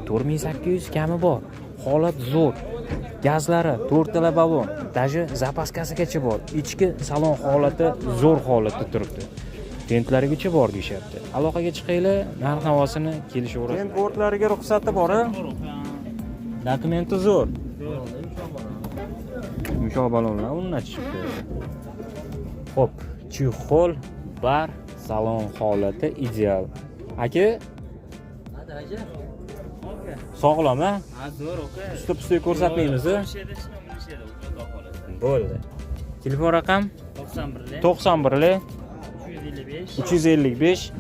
4800 kami bor. Holat zo'r. Gazlari 4 tala balon, даже zapaskasigacha bor. Ichki salon holati zo'r holatda turibdi. Tentlarigacha bor deyapti. Aloqaga chiqinglar, narx-navosini kelishaveramiz. Tent portlariga ruxsati bor-a? Dokumenti zo'r. Yumshoq balonlar undan chiqdi. Xo'p, chexol bar, salon holati ideal. Aka, sog'lom, a? Zo'r, aka. Usta-pusta ko'rsatmaymiz. Bo'ldi. Telefon raqam 91 355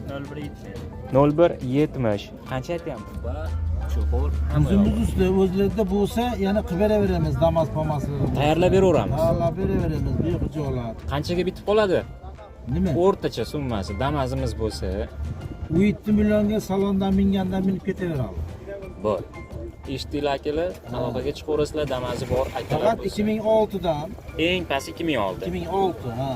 0170. Qancha aytyapmiz? Cho'qur. O'zimiz usta o'zlarda bo'lsa, yana qilib beraveramiz, damas pomasini. Tayyorlab beraveramiz. Tayyorlab beraveramiz, behujolat. Qanchaga bitib qoladi? Nima? O'rtacha summasi damazimiz bo'lsa, 7 millionga salondan mingandan minib ketaveradi. bor. Eshitdinglar akalar, aloqaga chiqaverasizlar, damazi bor akalar. Faqat 2006 dan. Eng past 2006. 2006, ha.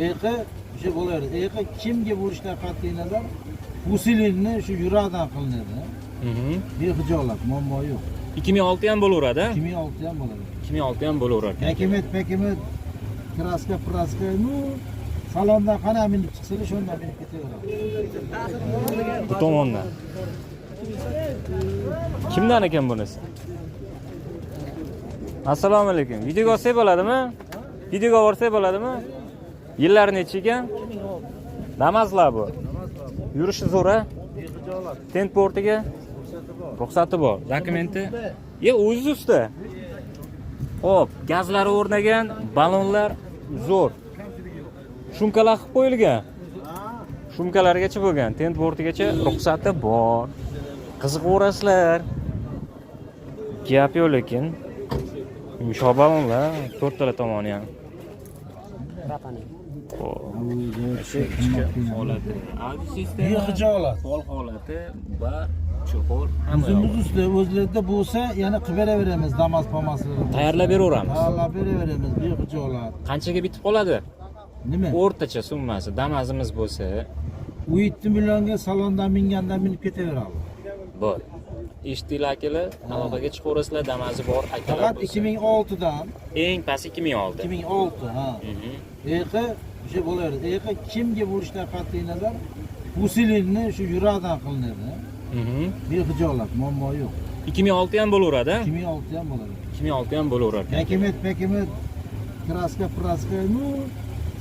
Eqi o'sha bo'ladi. Eqi kimga bo'lishdan qat'iy nazar usilinni shu yuraqdan qilinadi. Behujolat, muammo yo'q. 2006 ham bo'laveradi. 2006 ham bo'ladi. 2006 ham bo'laveradi. Pakimet, kraska, nu salondan qana minib chiqsalar, shundan minib ketaveradi. Bu tomondan. Kimdan ekan bunisi? Assalomu alaykum. Videoga olsak bo'ladimi? Videoga olsak bo'ladimi? Yillari necha ekan? Namazlar bu. Yurishi zo'r-a? Tent portiga ruxsati bor. Dokumenti? O'zi usta. Xo'p, gazlari o'rnagan, balonlar zo'r. Shumkalar qilib qo'yilgan. Shumkalargacha bo'lgan, tent portigacha ruxsati bor. Qiziqaverasizlar. Gap yo'q lekin. Yumshoq balonlar, 4 tala tomoni ham. Holati, audio sistema, Behujolat. pol holati va cho'qur hamma. O'zimiz usta o'zlarda bo'lsa, yana qilib beraveramiz, damas pomasini. Tayyorlab beraveramiz. Tayyorlab beraveramiz, behujolat. Qanchaga bitib qoladi? Nima? O'rtacha summasi damazimiz bo'lsa, 7 millionga salondan mingandan minib ketaveradi. bor. Eshitdinglar akalar, aloqaga chiqaverasizlar, damazi bor akalar. Faqat 2006 dan. Eng past 2006. 2006, ha. Eqi o'sha bo'ladi. Eqi kimga bo'lishdan qat'iy nazar usilinni shu yuraqdan qilinadi. Behujolat, muammo yo'q. 2006 ham bo'laveradi. 2006 ham bo'ladi. 2006 ham bo'laveradi. Pakimet, kraska, nu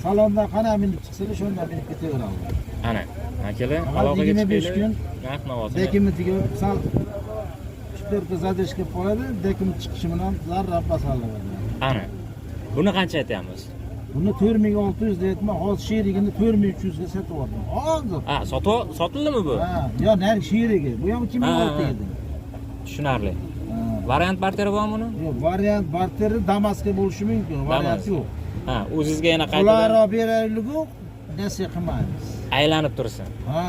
salondan qana minib chiqsalar, shundan minib ketaveradi. Ana, akalar, aloqaga 25 kun narx-navosini. Dekimitiga sal shterka zadeshka kelib qoladi, dekimit chiqishi bilan zarra pasallaydi. Ana. Buni qancha aytamiz? Buni 4600 deyapman, hozir sherigini 4300 ga sotyapman. Hozir. Ha, sotildimi bu? Ha, yo, nari sherigi. Bu ham 2006 edi. Tushunarli. Variant barteri bormi buni? Yo'q, variant barteri Damas'ga bo'lishi mumkin, variant yo'q. Ha, o'zingizga yana qaytadan Ularga berayligu, nasiya qilmaymiz. aylanib tursin. Ha.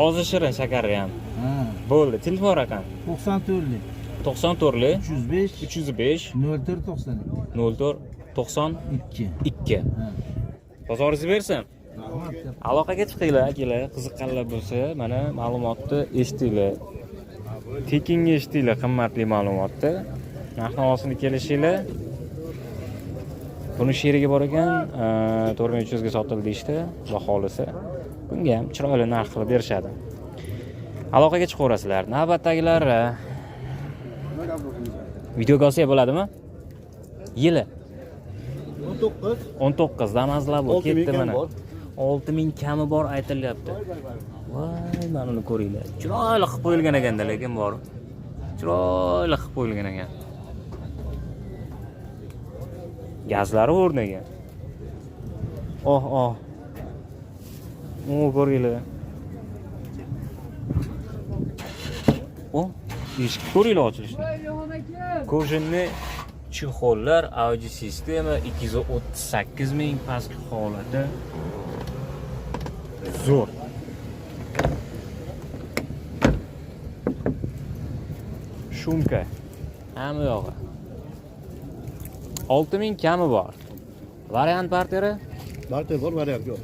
Og'zi shirin, shakari ham. Ha. Bo'ldi. Telefon raqam 94lik 94 305 305 0492 04 92. 2. Ha. Bozoringiz bersin. Rahmat. Aloqaga chiqinglar akalar, qiziqqanlar bo'lsa, mana ma'lumotni eshitinglar. Tekinga eshitinglar qimmatli ma'lumotni. Narx-navosini kelishinglar. Buni sheriga bor ekan, 4300 ga sotildi ishda, baholisi. Bunga ham chiroyli narx qilib berishadi. Aloqaga chiqaverasizlar. Navbatdagilar videoga olsak bo'ladimi? Yili 19 damazlar bu ketdi mana. 6000 kami bor aytilyapti. Voy, mana uni ko'ringlar. Chiroyli qilib qo'yilgan ekanda, lekin bor. Chiroyli qilib qo'yilgan ekan. Gazlari o'rnagan. Oh. Ko'ringlar. Eshik ko'ringlar ochilishni. Kojinni chexollar, audio sistema 238 ming pastki holati. Zo'r. Shumka. Hamma yog'i. 6000 kami bor. Variant barteri? Barter bor, variant yo'q.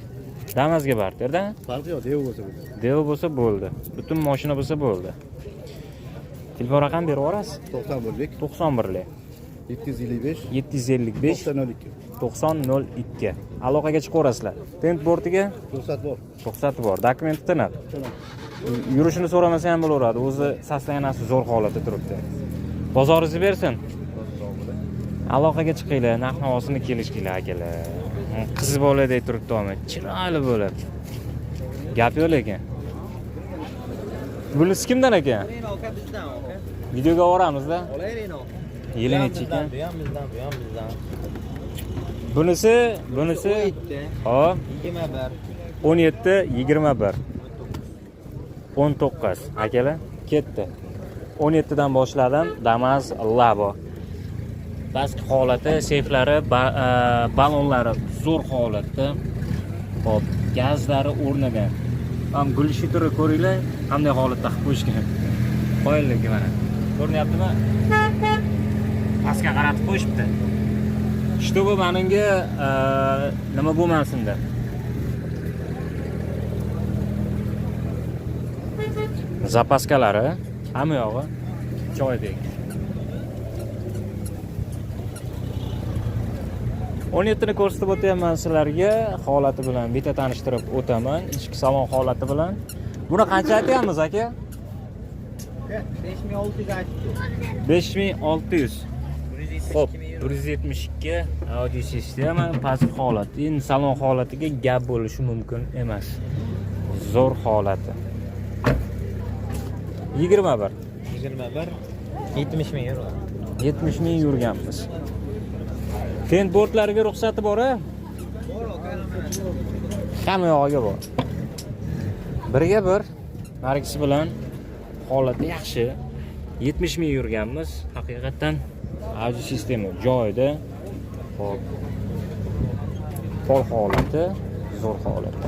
Damazga barterda? Farqi yo'q, dev bo'lsa bo'ldi. Dev bo'lsa bo'ldi. Butun mashina bo'lsa bo'ldi. Telefon raqam berib yuborasiz. 91'lik 91lik 755 755 9002. 9002. Aloqaga chiqaverasizlar. Tent bortiga Ruxsat bor. ruxsati bor, dokumenti tiniq. Tamam. Yurishini so'ramasa ham bo'laveradi. O'zi sostoyaniyasi zo'r holatda turibdi. Bozoringizni bersin. Aloqaga chiqinglar, narx-navosini kelishinglar akalar. Qiz boladek turibdi, chiroyli bo'lib. Gap yo'q lekin. Bunisi kimdan aka? Bizdan aka. Videoga olamiz-da. Olaylik aka. Yili necha ekan? Bu ham bizdan. Bunisi hop 21. 17 21 19 akalar ketdi. 17 dan boshladim. Damas Labo. Pastki holati, seyflari, balonlari zo'r holatda. Hop, gazlari o'rnida. Ham gul shitri ko'ringlar, qanday holatda qilib qo'yishgan. Qo'yilgan mana. Ko'rmayaptimi? Pastga qaratib qo'yishibdi. Shtobi menga nima bo'lmasin deb. Zapaskalari hamma yog'i joyidek. 17 ni ko'rsatib o'taman sizlarga, holati bilan bitta tanishtirib o'taman, ichki salon holati bilan. Buni qancha aytamiz aka? 5600 aytdi. 5600. Xo'p, 172 audio sistema past holat. Endi salon holatiga gap bo'lishi mumkin emas. Zo'r holati. 21. 70 ming euro. 70 ming yurganmiz. Tent bordlariga ruxsati bor-a? Hamma yog'iga bor. Birga bir, nargisi bilan holati yaxshi. 70 ming yurganmiz. Haqiqatan audio sistema joyida. Xo'p. Pol holati, zo'r holati.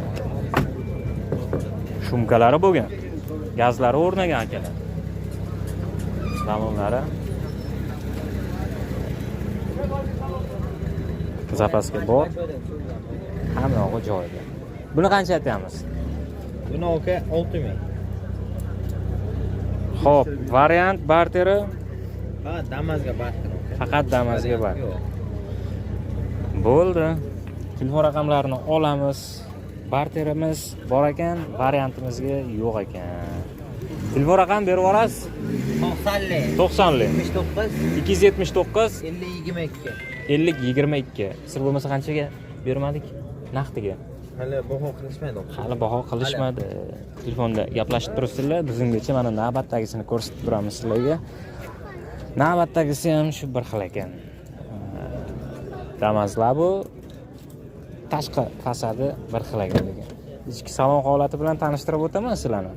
Shumkalari bo'lgan. Gazlari o'rnagan akalar. Salonlari. Zapaska bor. Hamma yog'i joyida. Buni qancha aytamiz? Buni aka 6 ming. Xo'p, variant barteri Ha, Damasga barter. faqat Damasga bar. Bo'ldi. Telefon raqamlarini olamiz. Barterimiz bor ekan, variantimizga yo'q ekan. Telefon raqam berib yuborasiz? 90lik. 90lik 79 279 50 22. 50 22. Sir bo'lmasa qanchaga bermadik? Naqdiga. Hali baho qilishmaydi. Hali baho qilishmadi. Telefonda gaplashib turibsizlar. Bizimgacha mana navbatdagisini ko'rsatib turamiz sizlarga. Navbatdagisi ham shu bir xil ekan. Damas Labo tashqi fasadi bir xil ekan. Ichki salon holati bilan tanishtirib o'taman sizlarni.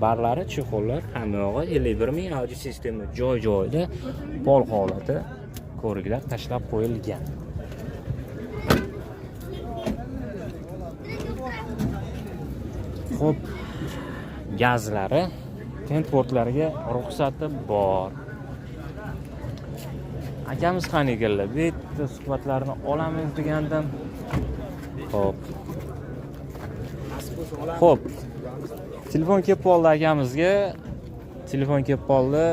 Barlari, chexollar, hamma yog'i 51 ming audio sistema joy-joyida, pol holati, ko'riklar tashlab qo'yilgan. Xo'p, gazlari, tent portlariga ruxsati bor. Akamiz qani ekanlar? Bu yerda suhbatlarini olamiz degandim. Xo'p. Telefon kelib qoldi akamizga. Telefon kelib qoldi.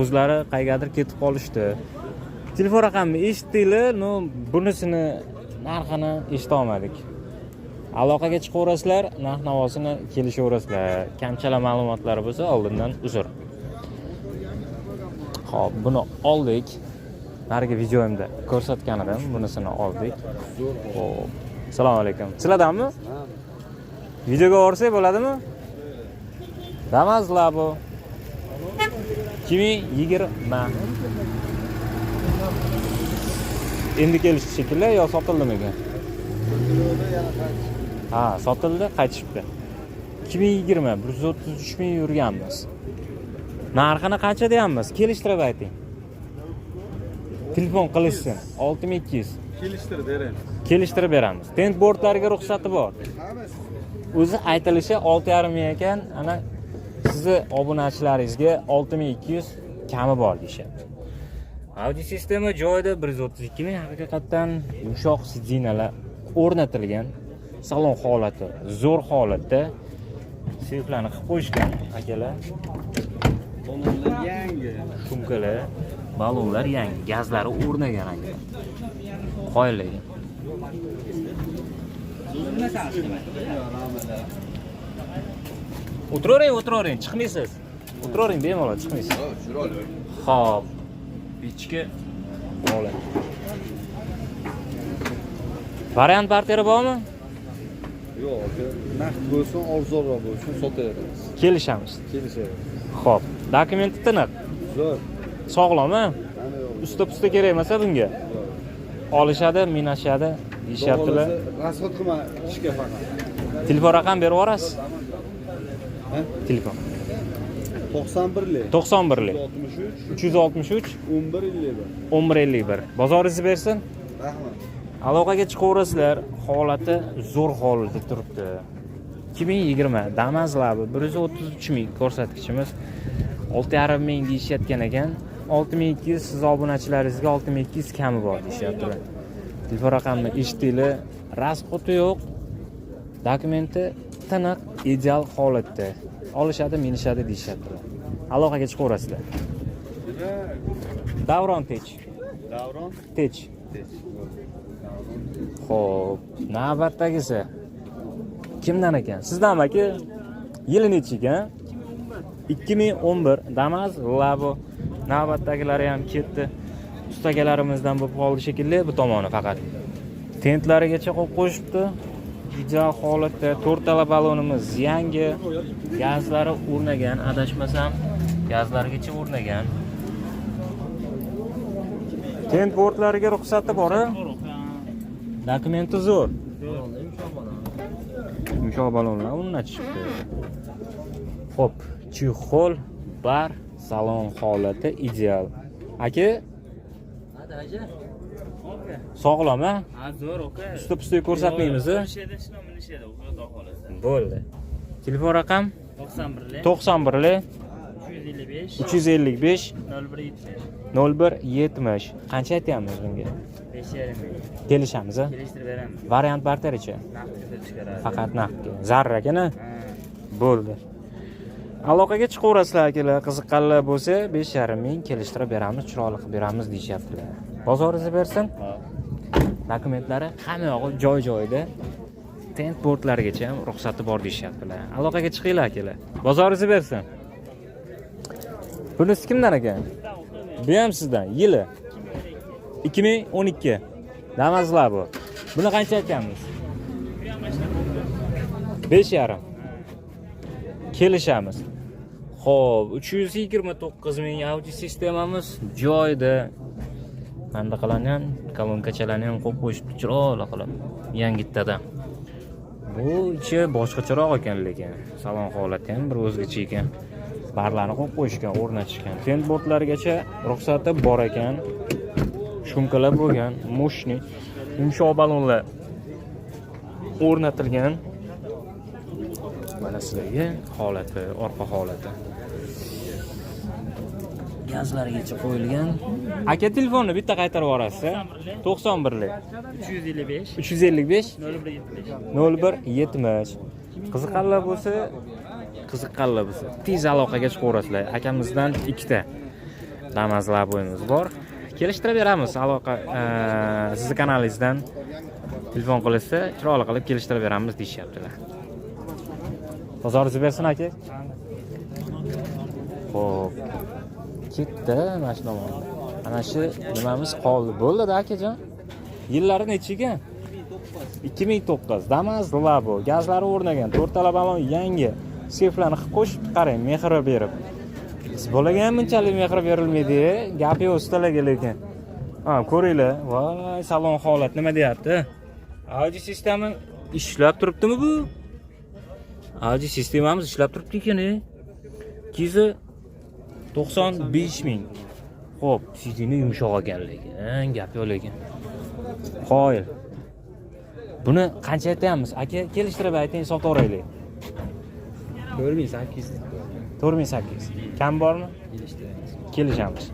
O'zlari qayergadir ketib qolishdi. Telefon raqamini eshitdinglar, bunisini narxini eshita olmadik. Aloqaga chiqaverasizlar, narx-navosini kelishaverasizlar. Kamchilik ma'lumotlari bo'lsa, oldindan uzr. Xo'p, buni oldik. Narigi videoimda ko'rsatgan edim, bunisini oldik. Xo'p. Assalomu alaykum. Sizlardanmi? Videoga borsak bo'ladimi? Damas Labo 2020. Endi kelishdi shekilli yo sotildimi ekan? Ha, sotildi, qaytishibdi. 2020 133 ming yurganmiz. Narxini qancha deyapmiz? Kelishtirib ayting. Telefon qilishsin 6200. Kelishtirib beramiz. Kelishtirib beramiz. Tent bordlariga ruxsati bor. O'zi aytilishi 6,5 ming ekan, ana sizni obunachilaringizga 6200 kami bor deyapti. Audio sistema joyida 132 ming, haqiqatan yumshoq sidinalar o'rnatilgan. Salon holati zo'r holatda. Seyflarni qilib qo'yishgan akalar. Salonlar yangi. shumkalar, balonlar yangi, gazlari o'rnagan aka. Qoyilgan. O'tiravering, chiqmaysiz. O'tiravering, bemalol chiqmaysiz. Xo'p. Ichki holat. Variant barteri bormi? Yo'q, naqd bo'lsin, arzonroq bo'lsin, sotaveramiz. Kelishamiz. Kelishamiz. Xo'p. Dokumenti tiniq. Zo'r. Sog'lom-a? Usta kerak emas bunga. Olishadi, minashadi, deyishyaptilar. Rasxod qilma ishga faqat. Telefon raqam berib yuborasiz? Ha? Telefon. 91lik. 91lik. 363 1151. 1151. Bozoringizni bersin. Rahmat. Aloqaga chiqaverasizlar. Holati zo'r holatda turibdi. 2020 Damas Labi 133 ming ko'rsatkichimiz 6,5 ming deyishayotgan ekan. 6200 siz obunachilaringizga 6200 kami bor deyishyaptilar. Telefon raqamini eshitdinglar. Rasxoti yo'q. Dokumenti tiniq, ideal holatda. Olishadi, minishadi deyishyaptilar. Aloqaga chiqaverasizlar. Davron Tech. Davron Tech. Xo'p, navbatdagisi kimdan ekan? Sizdan aka? Yili nechi ekan? 2011 Damas Labo. Navbatdagilari ham ketdi. Ustagalarimizdan bo'lib qoldi shekilli, bu tomoni faqat. Tentlarigacha qo'yib qo'yishibdi. Ideal holatda 4 tala balonimiz yangi, gazlari o'rnagan, adashmasam, gazlarigacha o'rnagan. Tent portlariga ruxsati bor-a? Dokumenti zo'r. Yumshoq balonlar o'rnatishibdi. Xo'p, chexol, bar, salon holati ideal. Aka? Sog'lom-a? Ha, zo'r aka. Usta ko'rsatmaymiz. Bo'ldi. Telefon raqam 91 355 0170. Qancha aytamiz bunga? 5,5 ming. Kelishamiz. Kelishtirib beramiz. Variant bartericha. Naqdga chiqaradi. Faqat naqdga. Zarragina. Bo'ldi. Aloqaga chiqaverasizlar akalar. Qiziqqanlar bo'lsa 5,5 ming kelishtirib beramiz, chiroyli qilib beramiz deyishyaptilar. Bozoringizni bersin. Dokumentlari hamma yog'i joy-joyida. Tent portlarigacha ham ruxsati bor deyishyaptilar. Aloqaga chiqinglar akalar. Bozoringizni bersin. Bunisi kimdan ekan? Bu ham sizdan. Yili 2012. Damazlar bu. Buni qancha aytamiz? 5,5. Kelishamiz. Xo'p, 329 ming audio sistemamiz joyida. Manda qilingan kolonkachalarni ham qo'yib qo'yishibdi, chiroyli qilib. Yangittada. Bu ichi boshqacharoq ekan lekin. Salon holati ham bir o'zgacha ekan. Barlarni qo'yib qo'yishgan, o'rnatishgan. Tent bordlarigacha ruxsati bor ekan. Shumkalar bo'lgan, moshni, yumshoq balonlar o'rnatilgan. Mana sizlarga holati, orqa holati. Gazlarigacha qo'yilgan. Aka telefonni bitta qaytarib yuborasiz. 91lik 355 0170. Qiziqqanlar bo'lsa tez aloqaga chiqaverasizlar. Akamizdan ikkita Damazlar bo'yimiz bor. Kelishtirib beramiz. Aloqa sizning kanalingizdan telefon qilsa, chiroyli qilib kelishtirib beramiz deyishyaptilar. Bozoringizni bersin aka. Xo'p. Ketdi mashina. Ana shu nimamiz qoldi. Bo'ldi-da akajon. Yillari necha ekan? 2009 Damas Labo. Gazlari o'rnagan, 4 tala balon yangi. Seflarni qilib qo'shib qarang, mehr berib. Biz bo'lagan bunchalik mehr berilmaydi. Gapi yo'q ustalarga lekin. Ha, ko'ringlar. Voy, salon holat nima deyapti? Audio sistema ishlab turibdimi bu? Audio sistemamiz ishlab turibdi ekan-e. 295 ming. Xo'p, sidini yumshoq ekan lekin, gap yo'q lekin. Qoyil. Buni qancha aytamiz? Aka, kelishtirib ayting, sotaveraylik. 4800. 4800. Kam bormi? Kelishamiz.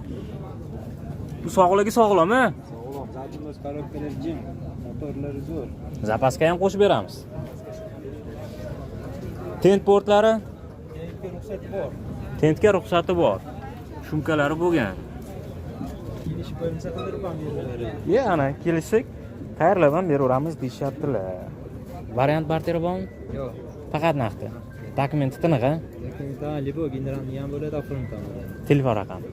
Bu sog'ligi sog'lom-a? Sog'lom, zapas korobkalar jim, motorlari zo'r. Zapaska ham qo'shib beramiz. Tent portlari? Tentga ruxsati bor. Tentga ruxsati bor. shumkalari bo'lgan. Kelish bo'lmasa qildirib ham beraveradi. Ye, ana kelishsak tayyorlab ham beraveramiz deyishyaptilar. Variant barteri bormi? Yo'q. Faqat naqdi. Dokumenti tiniq, ha? Dokumentali bu, generalni ham bo'ladi, oferta ham bo'ladi. Telefon raqami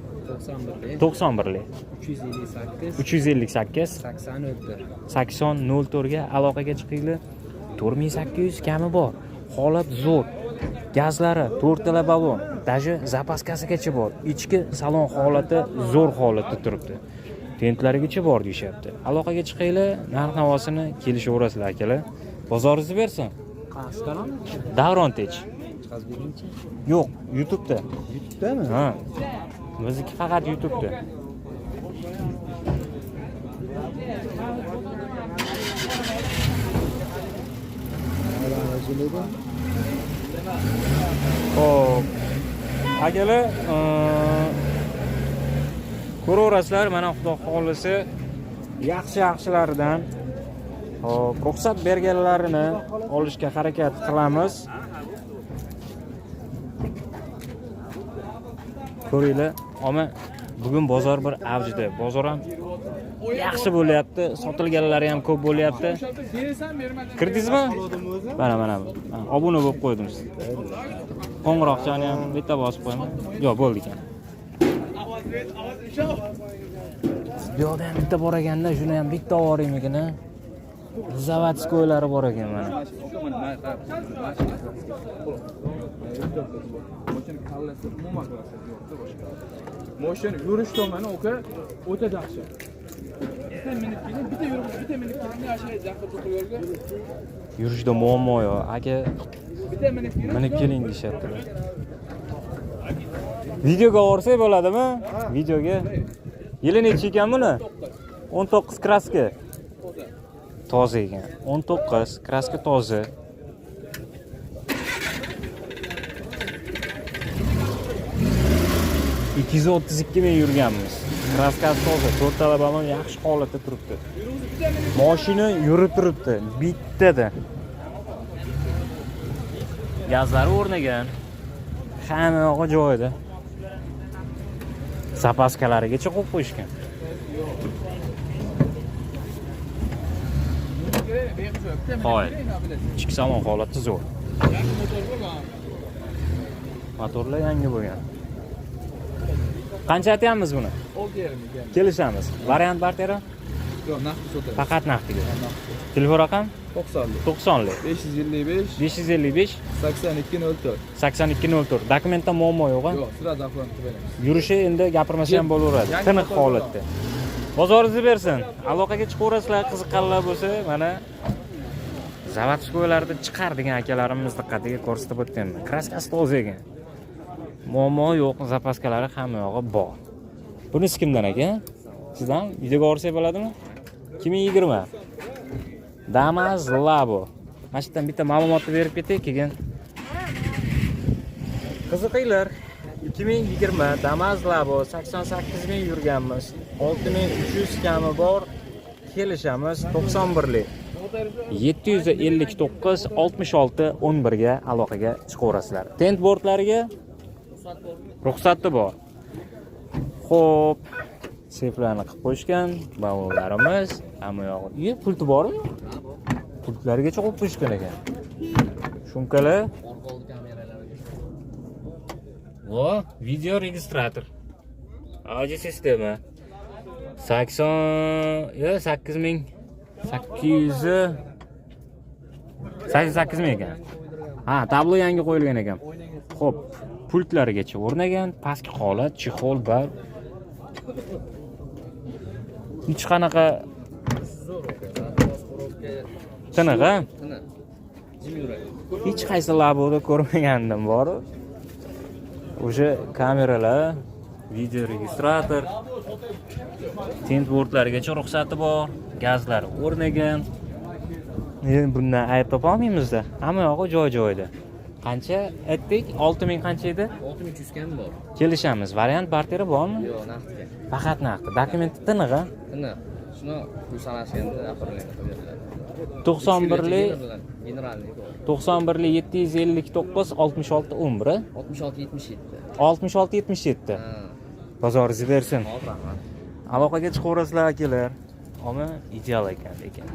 91lik 358 358 80 80 04 ga aloqaga chiqinglar. 4800 kami bor. Holat zo'r. Gazlari 4 tala balon, даже zapaskasigacha bor. Ichki salon holati zo'r holatda turibdi. Tentlarigacha bor deyapti. Aloqaga chiqinglar, narx-navosini kelishaverasizlar akalar. Bozoringizni bersin. Qaysi kanal? Davron Tech. Chiqazbegingcha. Yo'q, YouTube'da. YouTube'dami? Ha. Bizniki faqat YouTube'da. Xo'p. Akalar, ko'raverasizlar, mana Xudo xolisi yaxshi-yaxshilaridan hop, ruxsat berganlarini olishga harakat qilamiz. Ko'ringlar, ama bugun bozor bir avjida. Bozor ham yaxshi bo'lyapti, sotilganlari ham ko'p bo'lyapti. Kirdingizmi? Mana. Obuna bo'lib qo'ydim siz. Qo'ng'iroqchani ham bitta bosib qo'yaman. Yo'q, bo'ldi ekan. Bu yoqda ham bitta bor ekanda, shuni ham bitta ovoringmikini. Zavodskoylari bor ekan mana. Moshina yurish tomoni o'ta dahshat. Bitta minib yashaydi yo'lga. Yurishda muammo yo'q. Aka, Bitta minib keling deyaptilar. Videoga olsak bo'ladimi? Videoga. Yili necha ekan buni? 19 kraska. Toza ekan. 19 kraska toza. 232 ming yurganmiz. Kraskasi toza, 4 tala balon yaxshi holatda turibdi. Mashina yurib turibdi, bittada. Gazlari o'rnagan. Hamma yo'g'i joyida. Zapaskalarigacha qo'yib qo'yishgan. Hoy. Ichki salon holati zo'r. Motorlar yangi bo'lgan. Qancha aytamiz buni? 6,5 Kelishamiz. Variant barteri? Yo'q, naqd sotadi. Faqat naqdiga. Telefon raqam? 90lik 555 555 8204. 8204. Dokumentda muammo yo'q-a? Yo'q, sira dokument beramiz. Yurishi endi gapirmasa ham bo'laveradi. Tiniq holatda. Bozoringizni bersin. Aloqaga chiqaverasizlar, qiziqqanlar bo'lsa, mana zavodskoylarda chiqar degan akalarimiz diqqatiga ko'rsatib o'tganman. Kraskasi toza ekan. Muammo yo'q, zapaskalari hamma yog'i bor. Bunisi kimdan aka? Sizdan videoga olsak bo'ladimi? 2020. Damas Labo. Mana shu yerdan bitta ma'lumotni berib ketay, keyin qiziqinglar. 2020 Damas Labo 88 ming yurganmiz. 6300 kami bor. Kelishamiz 91lik 759 66 11 ga aloqaga chiqaverasizlar. Tent bordlariga ruxsati bor. Xo'p, seflarni qilib qo'yishgan, balonlarimiz, hamma yog'i. Pulti bormi? Pultlarigacha qo'yib qo'yishgan ekan. Shumkalar. Vo, video registrator. Audio sistema. 88 ming ekan. Ha, tablo yangi qo'yilgan ekan. Xo'p, pultlarigacha o'rnagan, pastki holat, chexol bor. Hech qanaqa tiniq, ha? Hech qaysi laboda ko'rmagandim bor. O'sha kameralar, video registrator, tent bordlarigacha ruxsati bor, gazlar o'rnagan. Endi bundan ayb topa olmaymiz-da. Hamma yog'i joy-joyida. Qancha aytdik? 6000 qancha edi? 6300 kam bor. Kelishamiz. Variant barteri bormi? Yo'q, naqdga. Faqat naqd. Dokumenti tiniq-a? Tiniq. Shuni pul sanashganda aqiriladi. 91lik generalni 91lik 759 66 11. 66 77. 66 77. Bozoringiz bersin. Hop, rahmat. Aloqaga chiqaverasizlar akalar. Ammo ideal ekan lekin.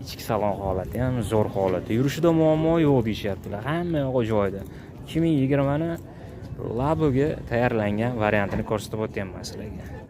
Ichki salon holati ham zo'r holatda. Yurishida muammo yo'q deyishyaptilar. Hamma yo'q joyida. 2020 ni labiga tayyorlangan variantini ko'rsatib o'tyapman sizlarga.